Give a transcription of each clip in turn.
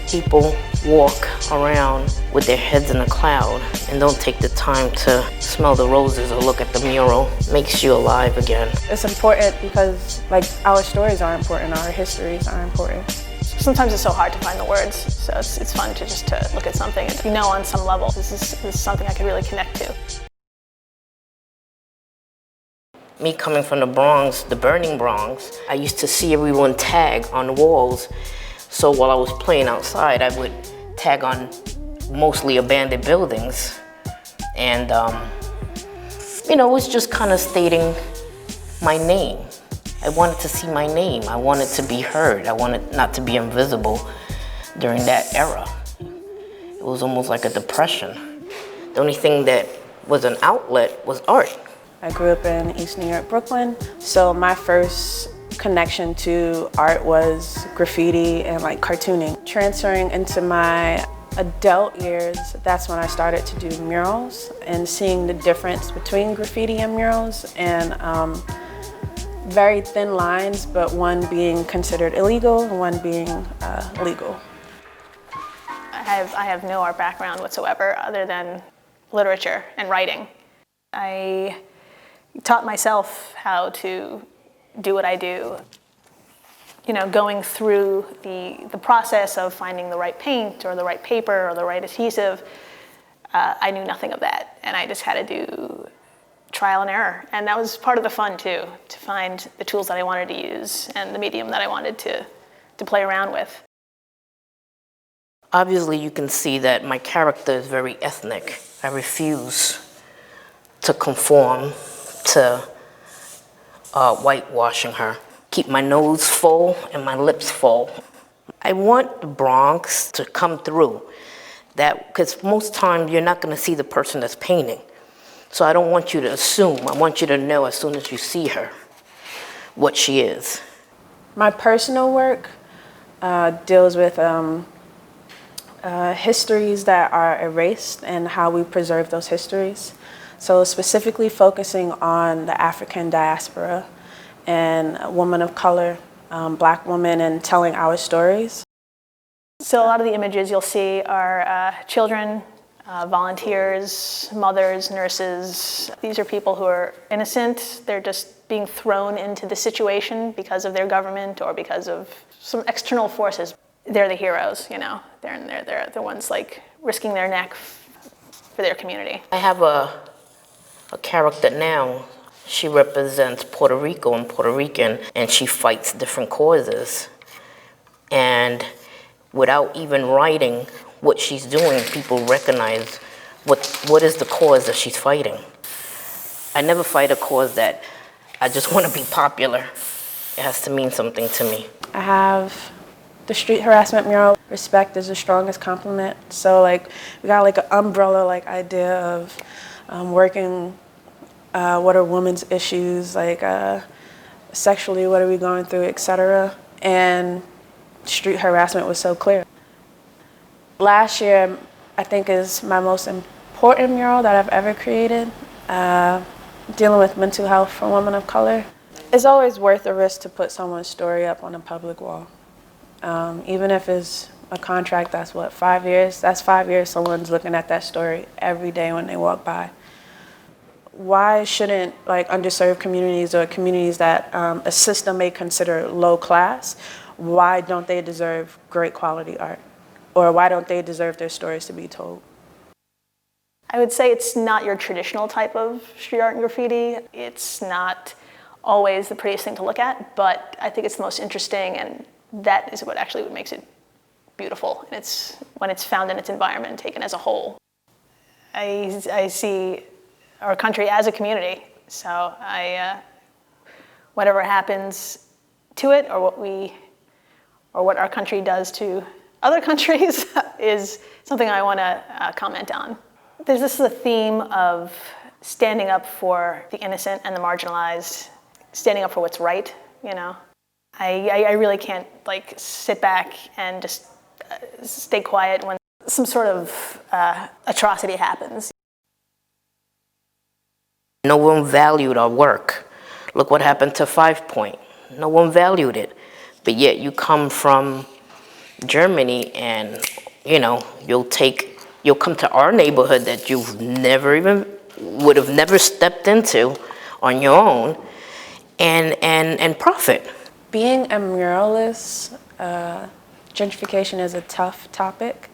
People walk around with their heads in a cloud and don't take the time to smell the roses or look at the mural. Makes you alive again. It's important because our stories are important, our histories are important. Sometimes it's so hard to find the words, so it's fun to just to look at something and on some level this is something I could really connect to. Me coming from the Bronx, the burning Bronx, I used to see everyone tag on the walls. So while I was playing outside, I would tag on mostly abandoned buildings. And, it was just kind of stating my name. I wanted to see my name. I wanted to be heard. I wanted not to be invisible during that era. It was almost like a depression. The only thing that was an outlet was art. I grew up in East New York, Brooklyn, so my first connection to art was graffiti and cartooning. Transferring into my adult years, that's when I started to do murals and seeing the difference between graffiti and murals, and very thin lines, but one being considered illegal and one being legal. I have no art background whatsoever other than literature and writing. I taught myself how to do what I do. Going through the process of finding the right paint or the right paper or the right adhesive, I knew nothing of that, and I just had to do trial and error. And that was part of the fun too, to find the tools that I wanted to use and the medium that I wanted to play around with. Obviously, you can see that my character is very ethnic. I refuse to conform to whitewashing her. Keep my nose full and my lips full. I want the Bronx to come through, because most times you're not going to see the person that's painting. So I don't want you to assume. I want you to know as soon as you see her what she is. My personal work deals with histories that are erased and how we preserve those histories. So specifically focusing on the African diaspora and women of color, Black women, and telling our stories. So a lot of the images you'll see are children, volunteers, mothers, nurses. These are people who are innocent. They're just being thrown into the situation because of their government or because of some external forces. They're the heroes, They're the ones risking their neck for their community. I have a character now. She represents Puerto Rico and Puerto Rican, and she fights different causes. And without even writing what she's doing, people recognize what is the cause that she's fighting. I never fight a cause that I just want to be popular. It has to mean something to me. I have the street harassment mural. Respect is the strongest compliment. So we got an umbrella idea of working. What are women's issues, sexually, what are we going through, etc. And street harassment was so clear. Last year, I think, is my most important mural that I've ever created, dealing with mental health for women of color. It's always worth the risk to put someone's story up on a public wall. Even if it's a contract that's 5 years, that's 5 years someone's looking at that story every day when they walk by. Why shouldn't underserved communities or communities that a system may consider low class, why don't they deserve great quality art? Or why don't they deserve their stories to be told? I would say it's not your traditional type of street art and graffiti. It's not always the prettiest thing to look at, but I think it's the most interesting, and that is what makes it beautiful. And it's when it's found in its environment and taken as a whole. I see our country as a community. So whatever happens to it, or what our country does to other countries, is something I want to comment on. This is a theme of standing up for the innocent and the marginalized, standing up for what's right. I really can't sit back and just stay quiet when some sort of atrocity happens. No one valued our work. Look what happened to 5 Point. No one valued it. But yet you come from Germany, and you'll come to our neighborhood that you've never even would have never stepped into on your own, and profit. Being a muralist, gentrification is a tough topic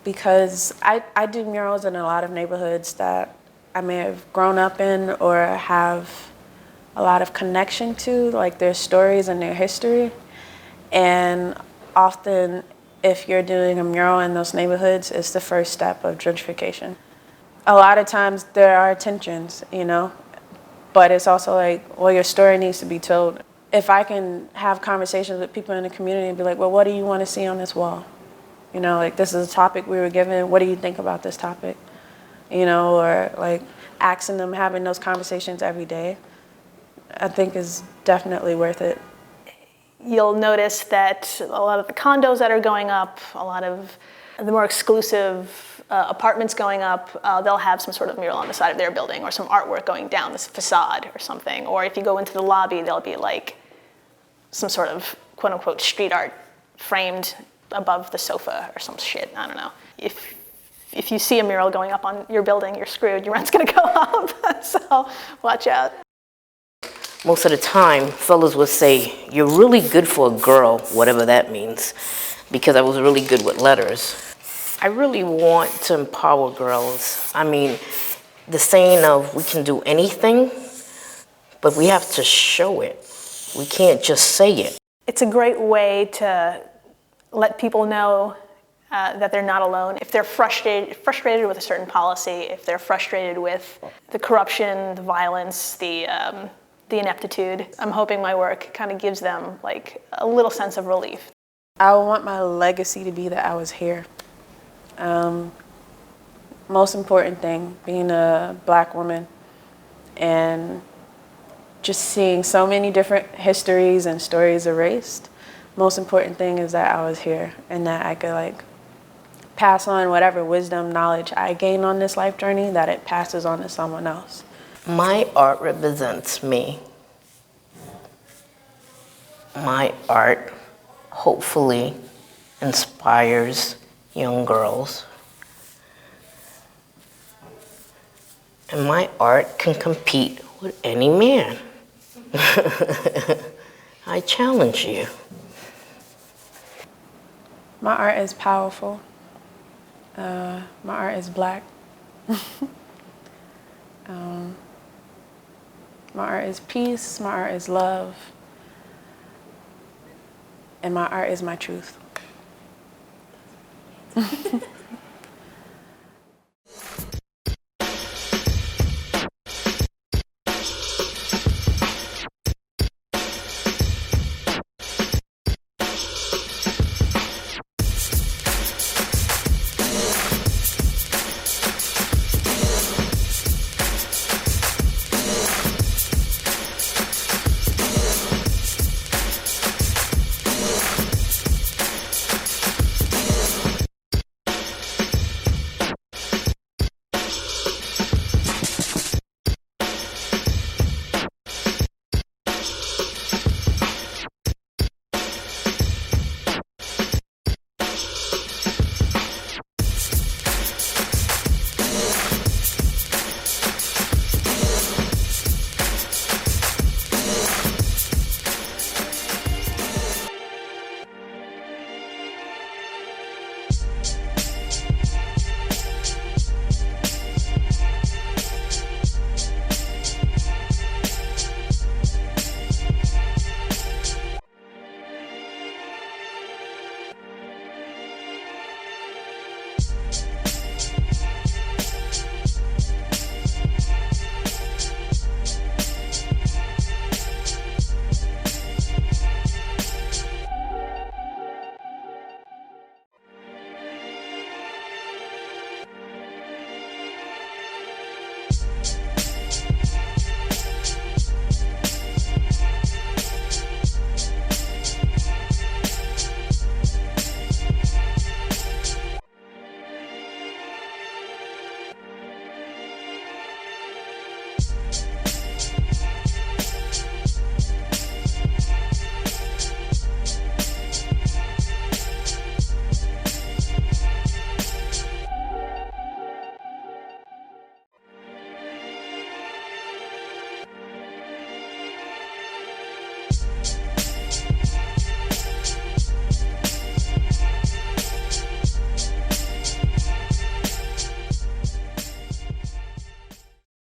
because I do murals in a lot of neighborhoods that I may have grown up in or have a lot of connection to, like their stories and their history. And often, if you're doing a mural in those neighborhoods, it's the first step of gentrification. A lot of times there are tensions, but it's also like, well, your story needs to be told. If I can have conversations with people in the community and be like, well, what do you want to see on this wall? Like this is a topic we were given. What do you think about this topic? Or like asking them, having those conversations every day, I think is definitely worth it. You'll notice that a lot of the condos that are going up, a lot of the more exclusive apartments going up, they'll have some sort of mural on the side of their building or some artwork going down this facade or something. Or if you go into the lobby, there'll be like some sort of quote unquote street art framed above the sofa or some shit, I don't know. If you see a mural going up on your building, you're screwed, your rent's gonna go up, so watch out. Most of the time, fellas would say, you're really good for a girl, whatever that means, because I was really good with letters. I really want to empower girls. I mean, the saying of we can do anything, but we have to show it. We can't just say it. It's a great way to let people know that they're not alone. If they're frustrated with a certain policy, if they're frustrated with the corruption, the violence, the ineptitude, I'm hoping my work kind of gives them like a little sense of relief. I want my legacy to be that I was here. Most important thing, being a Black woman and just seeing so many different histories and stories erased. Most important thing is that I was here and that I could like pass on whatever wisdom, knowledge I gain on this life journey, that it passes on to someone else. My art represents me. My art hopefully inspires young girls. And my art can compete with any man. I challenge you. My art is powerful. My art is Black. My art is peace, my art is love, and my art is my truth.